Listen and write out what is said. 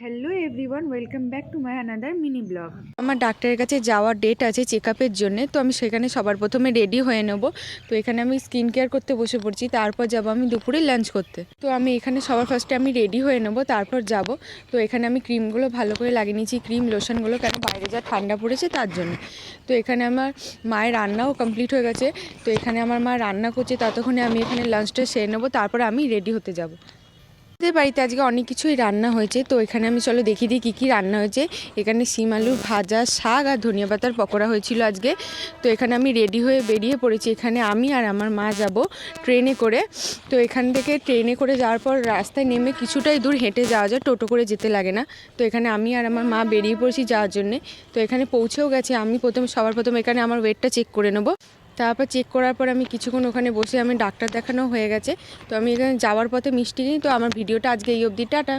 Hello everyone, welcome back to my another mini blog. আমার ডাক্তারের কাছে যাওয়ার ডেট আছে চেক আপের জন্যে, তো আমি সেখানে সবার প্রথমে রেডি হয়ে নেব। তো এখানে আমি স্কিন কেয়ার করতে বসে পড়ছি, তারপর যাব আমি দুপুরে লাঞ্চ করতে। তো আমি এখানে সবার ফার্স্টে আমি রেডি হয়ে নেব, তারপর যাব। তো এখানে আমি ক্রিমগুলো ভালো করে লাগিয়ে নিয়েছি, ক্রিম লোশনগুলো, কেন বাইরে যা ঠান্ডা পড়েছে তার জন্য। তো এখানে আমার মায়ের রান্নাও কমপ্লিট হয়ে গেছে। তো এখানে আমার মা রান্না করছে, ততক্ষণে আমি এখানে লাঞ্চটা সেরে নেবো, তারপরে আমি রেডি হতে যাব। আমাদের বাড়িতে আজকে অনেক কিছুই রান্না হয়েছে, তো এখানে আমি চলো দেখিয়ে দিই কী কী রান্না হয়েছে। এখানে শিম আলুর ভাজা, শাক আর ধনিয়া পাতার পকোড়া হয়েছিল আজকে। তো এখানে আমি রেডি হয়ে বেরিয়ে পড়েছি। এখানে আমি আর আমার মা যাব ট্রেনে করে। তো এখান থেকে ট্রেনে করে যাওয়ার পর রাস্তায় নেমে কিছুটাই দূর হেঁটে যাওয়া যায়, টোটো করে যেতে লাগে না। তো এখানে আমি আর আমার মা বেরিয়ে পড়েছি যাওয়ার জন্যে। তো এখানে পৌঁছেও গেছে। আমি সবার প্রথম এখানে আমার ওয়েটটা চেক করে নেবো। তারপর চেক করার পর আমি কিছুক্ষণ ওখানে বসে আমি ডাক্তার দেখানো হয়ে গেছে। তো আমি এখানে যাওয়ার পথে মিষ্টি নিই। তো আমার ভিডিওটা আজকে এই অবধি, টাটা।